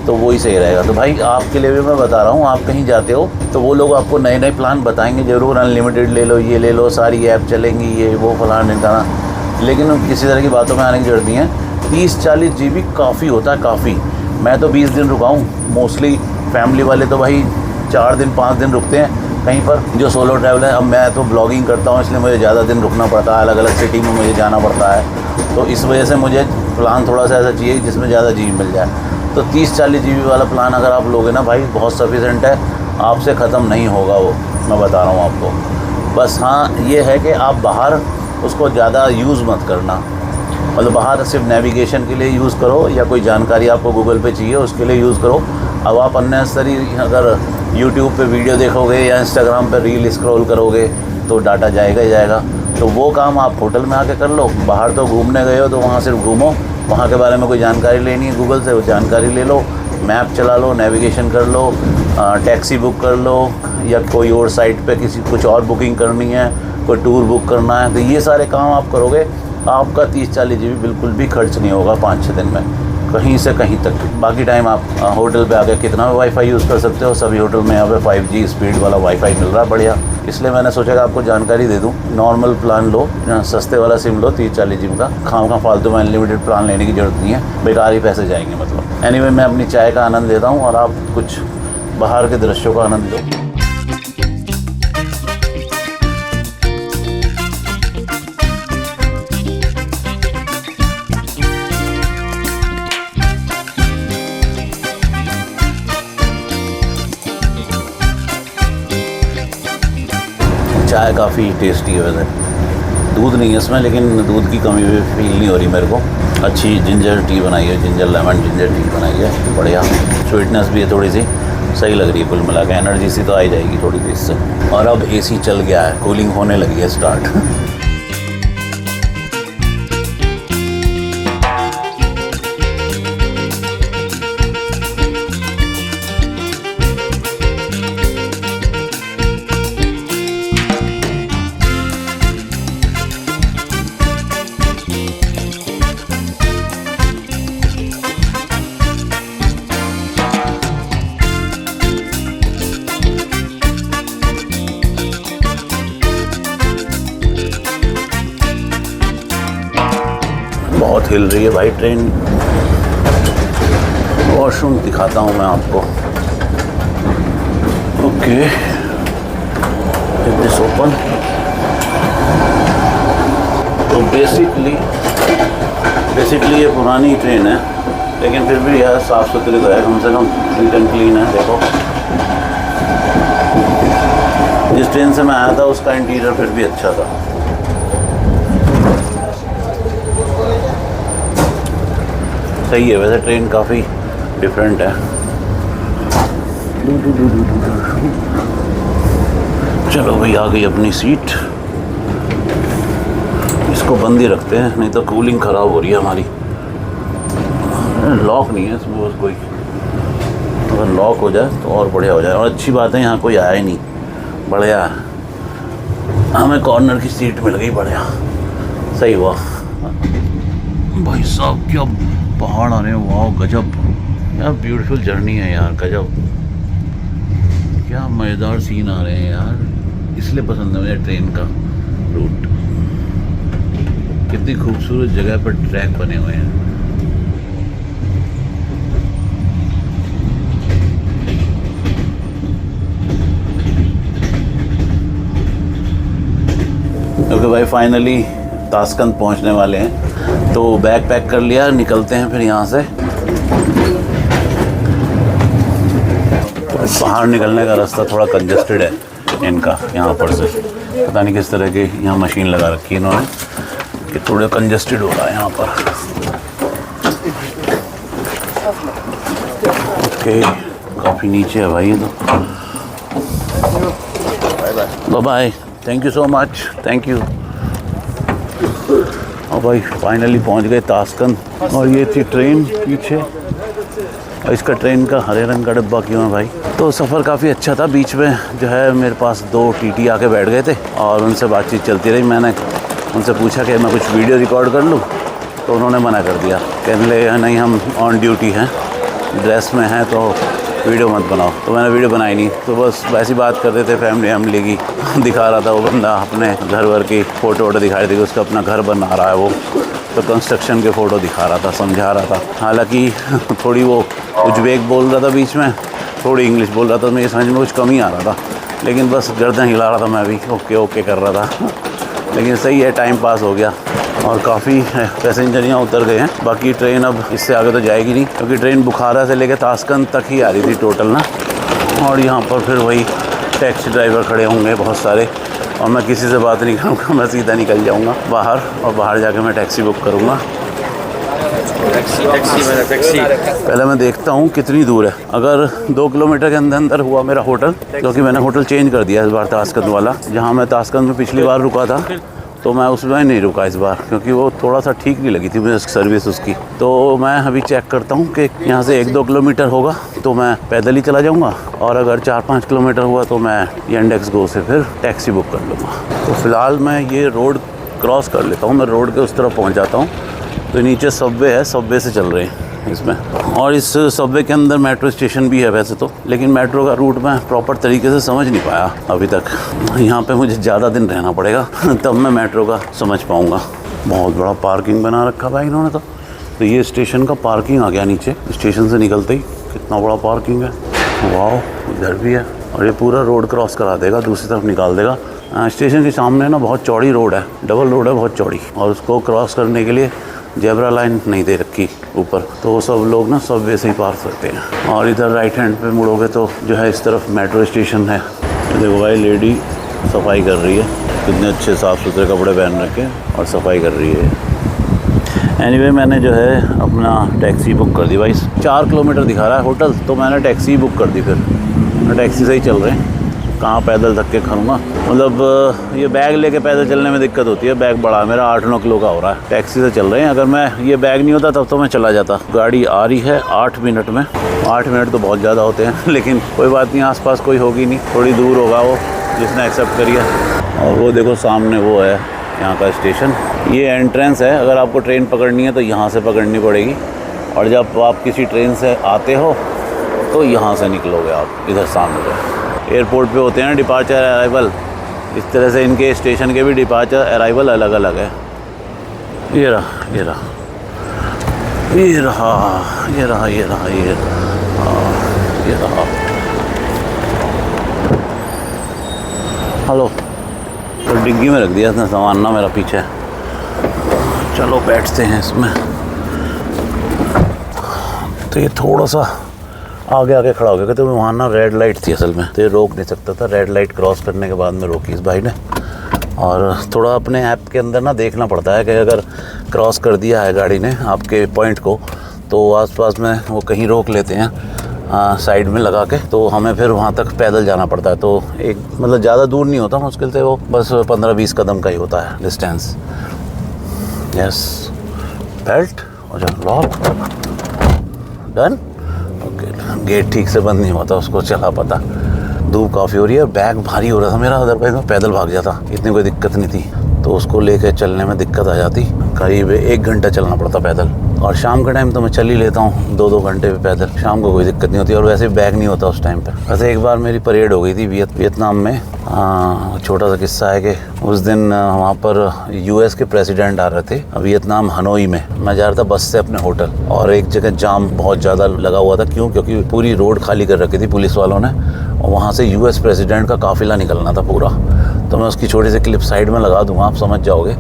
तो वही सही रहेगा। तो भाई आपके लिए भी मैं बता रहा हूँ, आप कहीं जाते हो तो वो लोग आपको नए नए प्लान बताएंगे ज़रूर, अनलिमिटेड ले लो, ये ले लो, सारी ऐप चलेंगी, ये वो फलाना ढिमकाना, लेकिन किसी तरह की बातों में आने की जरूरत नहीं है। 30-40 GB काफ़ी होता है, काफ़ी। मैं तो 20 दिन रुका हूँ मोस्टली, फैमिली वाले तो भाई 4 दिन 5 दिन रुकते हैं कहीं पर, जो सोलो ट्रैवल है। अब मैं तो ब्लॉगिंग करता हूँ, इसलिए मुझे ज़्यादा दिन रुकना पड़ता है, अलग अलग सिटी में मुझे जाना पड़ता है, तो इस वजह से मुझे प्लान थोड़ा सा ऐसा चाहिए जिसमें ज़्यादा GB मिल जाए। तो 30-40 GB वाला प्लान अगर आप लोगे ना भाई, बहुत सफिशेंट है, आपसे ख़त्म नहीं होगा वो, मैं बता रहा हूँ आपको। बस हाँ ये है कि आप बाहर उसको ज़्यादा यूज़ मत करना, मतलब बाहर सिर्फ नेविगेशन के लिए यूज़ करो, या कोई जानकारी आपको गूगल पे चाहिए उसके लिए यूज़ करो। अब आप अननेसेसरी अगर यूट्यूब पे वीडियो देखोगे या इंस्टाग्राम पे रील स्क्रॉल करोगे तो डाटा जाएगा ही जाएगा। तो वो काम आप होटल में आके कर लो। बाहर तो घूमने गए हो तो वहाँ सिर्फ घूमो, वहाँ के बारे में कोई जानकारी लेनी है गूगल से, वो जानकारी ले लो, मैप चला लो, नेविगेशन कर लो, टैक्सी बुक कर लो, या कोई और साइट पे किसी कुछ और बुकिंग करनी है, कोई टूर बुक करना है, तो ये सारे काम आप करोगे, आपका 30-40 GB बिल्कुल भी खर्च नहीं होगा 5-6 दिन में, कहीं से कहीं तक। बाकी टाइम आप होटल पे आके कितना भी वाईफाई यूज़ कर सकते हो, सभी होटल में यहाँ पे 5G स्पीड वाला वाईफाई मिल रहा है बढ़िया। इसलिए मैंने सोचा कि आपको जानकारी दे दूँ, नॉर्मल प्लान लो, सस्ते वाला सिम लो 30-40 GB का, खाम फालतू में अनलिमिटेड प्लान लेने की ज़रूरत नहीं है, बेकार ही पैसे जाएंगे मतलब। एनीवे मैं अपनी चाय का आनंद लेता हूँ और आप कुछ बाहर के दृश्यों का आनंद लो। चाय काफ़ी टेस्टी है वैसे, दूध नहीं है इसमें, लेकिन दूध की कमी भी फील नहीं हो रही मेरे को। अच्छी जिंजर टी बनाई है, जिंजर लेमन जिंजर टी बनाई है, बढ़िया। स्वीटनेस भी है थोड़ी सी, सही लग रही है कुल मिला के। एनर्जी सी तो आ ही जाएगी थोड़ी सी इससे। और अब एसी चल गया है, कूलिंग होने लगी है स्टार्ट। बहुत हिल रही है भाई ट्रेन। वॉशरूम दिखाता हूँ मैं आपको। Okay, this open. तो बेसिकली ये पुरानी ट्रेन है, लेकिन फिर भी यार साफ़ सुथरी तो है, कम से कम नीट एंड क्लीन है। देखो, जिस ट्रेन से मैं आया था उसका इंटीरियर फिर भी अच्छा था। सही है वैसे, ट्रेन काफ़ी डिफरेंट है। चलो भाई, आ गई अपनी सीट। इसको बंद ही रखते हैं, नहीं तो कूलिंग ख़राब हो रही है हमारी। लॉक नहीं है इसमें, बस कोई अगर लॉक हो जाए तो और बढ़िया हो जाए। और अच्छी बात है, यहाँ कोई आया ही नहीं, बढ़िया। हमें कॉर्नर की सीट मिल गई, बढ़िया, सही हुआ। भाई साहब क्या पहाड़ आ रहे हैं, वाह गजब यार, ब्यूटीफुल जर्नी है यार, गजब, क्या मज़ेदार सीन आ रहे हैं यार। इसलिए पसंद है मुझे ट्रेन का रूट। कितनी खूबसूरत जगह पर ट्रैक बने हुए हैं। ओके भाई, फाइनली ताशकंद पहुंचने वाले हैं, तो बैग पैक कर लिया, निकलते हैं फिर यहाँ से। बाहर निकलने का रास्ता थोड़ा कंजेस्टेड है इनका, यहाँ पर से पता नहीं किस तरह की यहाँ मशीन लगा रखी है इन्होंने कि थोड़ा कंजेस्टेड हो रहा है यहाँ पर। ओके, काफ़ी नीचे है भाई ये तो। Bye, thank you so much, thank you. और भाई फाइनली पहुँच गए ताशकंद। और ये थी ट्रेन पीछे, और इसका ट्रेन का हरे रंग का डब्बा क्यों है भाई। तो सफ़र काफ़ी अच्छा था। बीच में जो है मेरे पास 2 टीटी आके बैठ गए थे और उनसे बातचीत चलती रही। मैंने उनसे पूछा कि मैं कुछ वीडियो रिकॉर्ड कर लूँ, तो उन्होंने मना कर दिया, कहने लगे नहीं हम ऑन ड्यूटी हैं, ड्रेस में हैं, तो वीडियो मत बनाओ। तो मैंने वीडियो बनाई नहीं, तो बस वैसी बात कर रहे थे फैमिली की। दिखा रहा था वो बंदा अपने घर वर की फ़ोटो वोटो दिखा रही थी, उसका अपना घर बना रहा है वो, तो कंस्ट्रक्शन के फ़ोटो दिखा रहा था, समझा रहा था। हालांकि थोड़ी वो उज़्बेक बोल रहा था बीच में, थोड़ी इंग्लिश बोल रहा था, मुझे समझ में कुछ कम ही आ रहा था, लेकिन बस गर्दन हिला रहा था, मैं भी ओके ओके कर रहा था। लेकिन सही है, टाइम पास हो गया। और काफ़ी पैसेंजर यहाँ उतर गए हैं। बाकी ट्रेन अब इससे आगे तो जाएगी नहीं, क्योंकि ट्रेन बुखारा से लेकर ताशकंद तक ही आ रही थी टोटल ना। और यहाँ पर फिर वही टैक्सी ड्राइवर खड़े होंगे बहुत सारे, और मैं किसी से बात नहीं करूँगा, मैं सीधा निकल जाऊँगा बाहर, और बाहर जाके मैं टैक्सी बुक करूँगा। टैक्सी पहले मैं देखता हूँ कितनी दूर है। अगर 2 किलोमीटर के अंदर हुआ मेरा होटल, क्योंकि मैंने होटल चेंज कर दिया इस बार ताशकंद वाला। जहाँ मैं ताशकंद में पिछली बार रुका था, तो मैं उसमें नहीं रुका इस बार, क्योंकि वो थोड़ा सा ठीक नहीं लगी थी मुझे सर्विस उसकी। तो मैं अभी चेक करता हूँ कि यहाँ से 1-2 किलोमीटर होगा तो मैं पैदल ही चला जाऊँगा, और अगर 4-5 किलोमीटर हुआ तो मैं यांडेक्स गो से फिर टैक्सी बुक कर लूँगा। तो फ़िलहाल मैं ये रोड क्रॉस कर लेता हूँ, मैं रोड के उस तरफ पहुँच जाता हूँ। तो नीचे सबवे है, सबवे से चल रहे हैं इसमें, और इस सबवे के अंदर मेट्रो स्टेशन भी है वैसे तो, लेकिन मेट्रो का रूट मैं प्रॉपर तरीके से समझ नहीं पाया अभी तक। यहाँ पे मुझे ज़्यादा दिन रहना पड़ेगा तब मैं मेट्रो का समझ पाऊँगा। बहुत बड़ा पार्किंग बना रखा भाई इन्होंने तो ये स्टेशन का पार्किंग आ गया नीचे, स्टेशन से निकलते ही कितना बड़ा पार्किंग है। वाह, इधर भी है, और ये पूरा रोड क्रॉस करा देगा, दूसरी तरफ निकाल देगा। स्टेशन के सामने ना बहुत चौड़ी रोड है, डबल रोड है बहुत चौड़ी, और उसको क्रॉस करने के लिए जेब्रा लाइन नहीं दे रखी ऊपर, तो सब लोग ना सबवे से ही पार करते हैं। और इधर राइट हैंड पे मुड़ोगे तो जो है इस तरफ मेट्रो स्टेशन है। देखो भाई, लेडी सफाई कर रही है, कितने अच्छे साफ़ सुथरे कपड़े पहन रखे हैं और सफाई कर रही है। एनीवे मैंने जो है अपना टैक्सी बुक कर दी भाई। 4 किलोमीटर दिखा रहा है होटल, तो मैंने टैक्सी बुक कर दी। फिर टैक्सी से ही चल रहे हैं, कहाँ पैदल धक्के के खाऊंगा। मतलब ये बैग लेके पैदल चलने में दिक्कत होती है, बैग बड़ा मेरा 8-9 किलो का हो रहा है। टैक्सी से चल रहे हैं, अगर मैं ये बैग नहीं होता तब तो मैं चला जाता। गाड़ी आ रही है 8 मिनट में। 8 मिनट तो बहुत ज़्यादा होते हैं, लेकिन कोई बात नहीं, आसपास कोई होगी नहीं, थोड़ी दूर होगा वो जिसने एक्सेप्ट करी है। और वो देखो सामने वो है यहाँ का स्टेशन, ये एंट्रेंस है। अगर आपको ट्रेन पकड़नी है तो यहाँ से पकड़नी पड़ेगी, और जब आप किसी ट्रेन से आते हो तो यहाँ से निकलोगे आप इधर सामने से। एयरपोर्ट पे होते हैं डिपार्चर अराइवल, इस तरह से इनके स्टेशन के भी डिपार्चर अराइवल अलग अलग है। ये रहा ये रहा, ये रहा, ये रहा, ये रहा, ये रहा। हेलो, तो डिग्गी में रख दिया इसने सामान ना मेरा पीछे। चलो बैठते हैं इसमें। तो ये थोड़ा सा आगे आगे खड़ा हो गया क्योंकि वहाँ ना रेड लाइट थी असल में, तो ये रोक नहीं सकता था। रेड लाइट क्रॉस करने के बाद में रोकी इस भाई ने। और थोड़ा अपने ऐप के अंदर ना देखना पड़ता है कि अगर क्रॉस कर दिया है गाड़ी ने आपके पॉइंट को, तो आसपास में वो कहीं रोक लेते हैं साइड में लगा के, तो हमें फिर वहाँ तक पैदल जाना पड़ता है। तो एक मतलब ज़्यादा दूर नहीं होता मुश्किल से, वो बस 15-20 कदम का ही होता है डिस्टेंस। यस, बेल्ट और लॉक डन। ओके, गेट ठीक से बंद नहीं होता, उसको चला पता। धूप काफ़ी हो रही है, बैग भारी हो रहा था मेरा, अदरवाइज मैं पैदल भाग जाता, इतनी कोई दिक्कत नहीं थी। तो उसको लेके चलने में दिक्कत आ जाती, करीब 1 घंटा चलना पड़ता पैदल। और शाम के टाइम तो मैं चल ही लेता हूँ 2-2 घंटे पे पैदल, शाम को कोई दिक्कत नहीं होती। और वैसे बैग नहीं होता उस टाइम पे। वैसे एक बार मेरी परेड हो गई थी वियतनाम में। छोटा सा किस्सा है कि उस दिन वहाँ पर यूएस के प्रेसिडेंट आ रहे थे वियतनाम हनोई में। मैं जा रहा था बस से अपने होटल, और एक जगह जाम बहुत ज़्यादा लगा हुआ था। क्यों? क्योंकि पूरी रोड खाली कर रखी थी पुलिस वालों ने, और वहाँ से यूएस प्रेसिडेंट का काफिला निकलना था पूरा। तो मैं उसकी छोटी सी क्लिप साइड में लगा दूंगा, आप समझ जाओगे।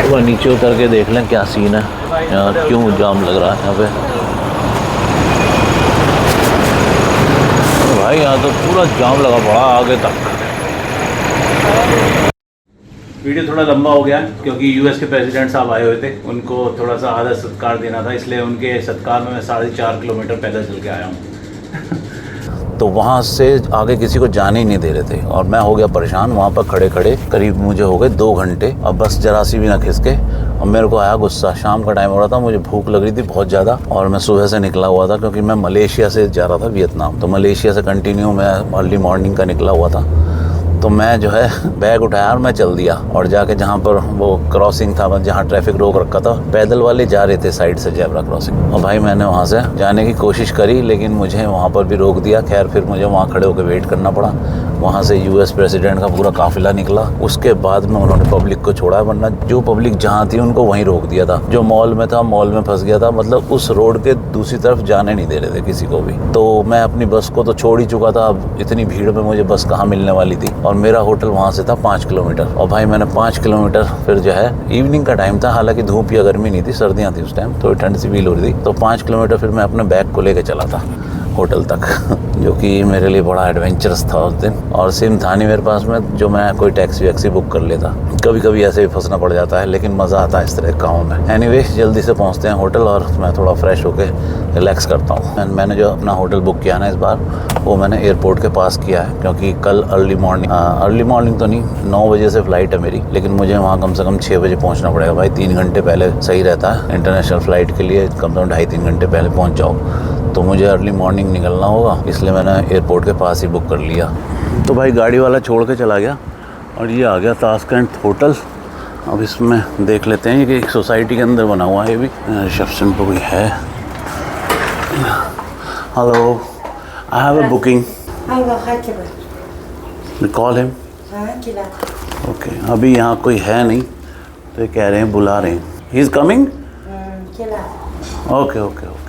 तो नीचे उतर के देख लें क्या सीन है यार, क्यों जाम लग रहा है यहाँ पे। भाई यहाँ तो पूरा जाम लगा पड़ा आगे तक। वीडियो थोड़ा लंबा हो गया क्योंकि यूएस के प्रेसिडेंट साहब आए हुए थे, उनको थोड़ा सा आदर सत्कार देना था, इसलिए उनके सत्कार में मैं 4.5 किलोमीटर पैदल चल के आया हूँ। तो वहाँ से आगे किसी को जाने ही नहीं दे रहे थे, और मैं हो गया परेशान। वहाँ पर खड़े खड़े करीब मुझे हो गए 2 घंटे, अब बस जरा सी भी ना खिसके। और मेरे को आया गुस्सा, शाम का टाइम हो रहा था, मुझे भूख लग रही थी बहुत ज़्यादा, और मैं सुबह से निकला हुआ था क्योंकि मैं मलेशिया से जा रहा था वियतनाम। तो मलेशिया से कंटिन्यू मैं अर्ली मॉर्निंग का निकला हुआ था। तो मैं जो है बैग उठाया और मैं चल दिया, और जाके जहाँ पर वो क्रॉसिंग था, जहाँ ट्रैफिक रोक रखा था, पैदल वाले जा रहे थे साइड से जेब्रा क्रॉसिंग। और भाई मैंने वहाँ से जाने की कोशिश करी, लेकिन मुझे वहाँ पर भी रोक दिया। खैर फिर मुझे वहाँ खड़े होकर वेट करना पड़ा। वहाँ से यूएस प्रेसिडेंट का पूरा काफिला निकला, उसके बाद में उन्होंने पब्लिक को छोड़ा, वरना जो पब्लिक जहाँ थी उनको वहीं रोक दिया था। जो मॉल में था मॉल में फंस गया था, मतलब उस रोड के दूसरी तरफ जाने नहीं दे रहे थे किसी को भी। तो मैं अपनी बस को तो छोड़ ही चुका था, अब इतनी भीड़ में मुझे बस कहाँ मिलने वाली थी। और मेरा होटल वहाँ से था 5 किलोमीटर, और भाई मैंने 5 किलोमीटर फिर जो है, इवनिंग का टाइम था, हालांकि धूप या गर्मी नहीं थी, सर्दियाँ थी उस टाइम, थोड़ी ठंड सी फील हो रही थी। तो 5 किलोमीटर फिर मैं अपने बैग को लेकर चला था होटल तक जो कि मेरे लिए बड़ा एडवेंचरस था उस दिन। और सिम था नहीं मेरे पास में जो मैं कोई टैक्सी वैक्सी बुक कर लेता। कभी कभी ऐसे भी फंसना पड़ जाता है, लेकिन मज़ा आता है इस तरह के कामों में। एनीवे, जल्दी से पहुंचते हैं होटल, और मैं थोड़ा फ्रेश होकर रिलैक्स करता हूँ। मैंने जो अपना होटल बुक किया ना इस बार, वो मैंने एयरपोर्ट के पास किया है, क्योंकि कल अर्ली मॉर्निंग तो नहीं, 9 बजे से फ़्लाइट है मेरी, लेकिन मुझे वहाँ कम से कम 6 बजे पहुँचना पड़ेगा। भाई 3 घंटे पहले सही रहता है इंटरनेशनल फ़्लाइट के लिए, कम से कम 2.5-3 घंटे पहले पहुँच जाओ। तो मुझे अर्ली मॉर्निंग निकलना होगा, इसलिए मैंने एयरपोर्ट के पास ही बुक कर लिया। तो भाई गाड़ी वाला छोड़ के चला गया, और ये आ गया ताशकंद होटल। अब इसमें देख लेते हैं कि एक सोसाइटी के अंदर बना हुआ है ये भी। रिसेप्शन पर कोई है। Hello, I have a booking. Call him. Okay, अभी यहाँ कोई है नहीं, तो ये कह रहे हैं बुला रहे हैं। He is coming. Okay okay okay,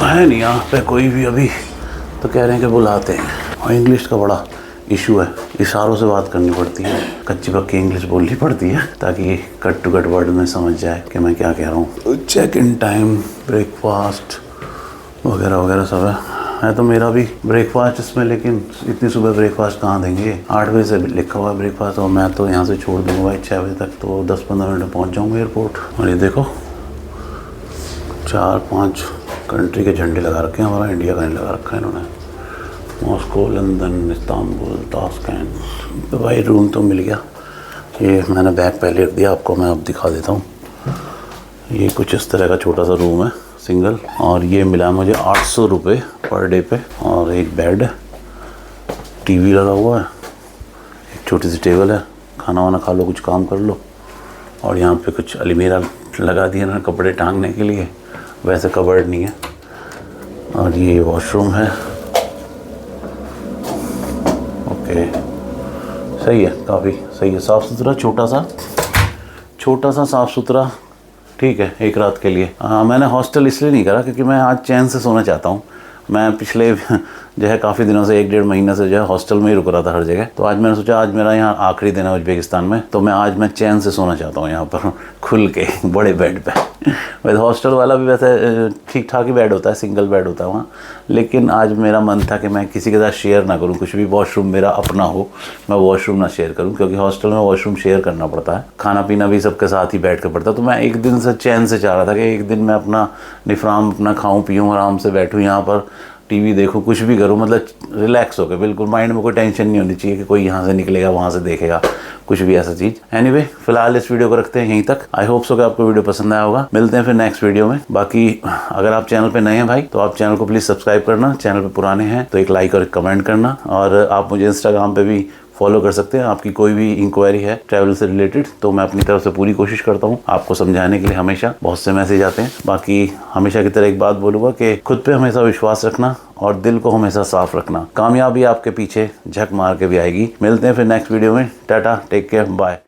है नहीं यहाँ पे कोई भी अभी, तो कह रहे हैं कि बुलाते हैं। और इंग्लिश का बड़ा इशू है, इशारों से बात करनी पड़ती है, कच्ची पक्की इंग्लिश बोलनी पड़ती है, ताकि कट टू कट वर्ड में समझ जाए कि मैं क्या कह रहा हूँ। चेक इन टाइम, ब्रेकफास्ट वगैरह वगैरह सब है तो मेरा भी ब्रेकफास्ट इसमें, लेकिन इतनी सुबह ब्रेकफास्ट कहाँ देंगे। 8 बजे से लिखा हुआ है ब्रेकफास्ट, और मैं तो यहाँ से छोड़ दूँगा भाई 6 बजे तक, तो 10-15 मिनट में पहुँच जाऊँगा एयरपोर्ट। और ये देखो 4-5 कंट्री के झंडे लगा रखे हैं, हमारा इंडिया का नहीं लगा रखा है इन्होंने। Moscow, London, Istanbul, Tashkent. तो भाई रूम तो मिल गया। ये मैंने बैग पहले रख दिया, आपको मैं अब दिखा देता हूँ। ये कुछ इस तरह का छोटा सा रूम है, सिंगल, और ये मिला मुझे 800 रुपये पर डे पे। और एक बेड है, टीवी लगा हुआ है, एक छोटी सी टेबल है, खाना वाना खा लो, कुछ काम कर लो। और यहाँ पे कुछ अलमीरा लगा दिया ना कपड़े टांगने के लिए, वैसे कबर्ड नहीं है। और ये वॉशरूम है। ओके, सही है, काफ़ी सही है, साफ़ सुथरा, छोटा सा साफ़ सुथरा ठीक है, एक रात के लिए। मैंने हॉस्टल इसलिए नहीं करा क्योंकि मैं आज चैन से सोना चाहता हूँ। मैं पिछले जो है काफ़ी दिनों से 1-1.5 महीने से जो है हॉस्टल में ही रुक रहा था हर जगह। तो आज मैंने सोचा आज मेरा यहाँ आखिरी दिन है उज्बेकिस्तान में, तो मैं चैन से सोना चाहता हूँ यहाँ पर खुल के बड़े बेड पे। वैसे हॉस्टल वाला भी वैसे ठीक ठाक ही बेड होता है, सिंगल बेड होता है वहाँ, लेकिन आज मेरा मन था कि मैं किसी के साथ शेयर ना करूँ कुछ भी। वॉशरूम मेरा अपना हो, मैं वॉशरूम ना शेयर करूँ, क्योंकि हॉस्टल में वॉशरूम शेयर करना पड़ता है, खाना पीना भी सबके साथ ही बैठ कर पड़ता है। तो मैं एक दिन से चैन से चाह रहा था कि एक दिन मैं अपना डिफ्राम अपना खाऊँ पीऊँ, आराम से बैठूँ यहाँ पर, टीवी देखूँ, कुछ भी करूँ, मतलब रिलैक्स हो के, बिल्कुल माइंड में कोई टेंशन नहीं होनी चाहिए कि कोई यहाँ से निकलेगा वहाँ से देखेगा, कुछ भी ऐसा चीज़। एनीवे, फिलहाल इस वीडियो को रखते हैं यहीं तक। आई होप सो कि आपको वीडियो पसंद आया होगा। मिलते हैं फिर नेक्स्ट वीडियो में। बाकी अगर आप चैनल पे नए हैं भाई, तो आप चैनल को प्लीज़ सब्सक्राइब करना, चैनल पे पुराने हैं तो एक लाइक और एक कमेंट करना, और आप मुझे इंस्टाग्राम पे भी फॉलो कर सकते हैं। आपकी कोई भी इंक्वायरी है ट्रैवल से रिलेटेड तो मैं अपनी तरफ से पूरी कोशिश करता हूँ आपको समझाने के लिए। हमेशा बहुत से मैसेज आते हैं। बाकी हमेशा की तरह एक बात बोलूँगा कि खुद पे हमेशा विश्वास रखना और दिल को हमेशा साफ रखना। कामयाबी आपके पीछे झक मार के भी आएगी। मिलते हैं फिर नेक्स्ट वीडियो में। Tata, take care, bye.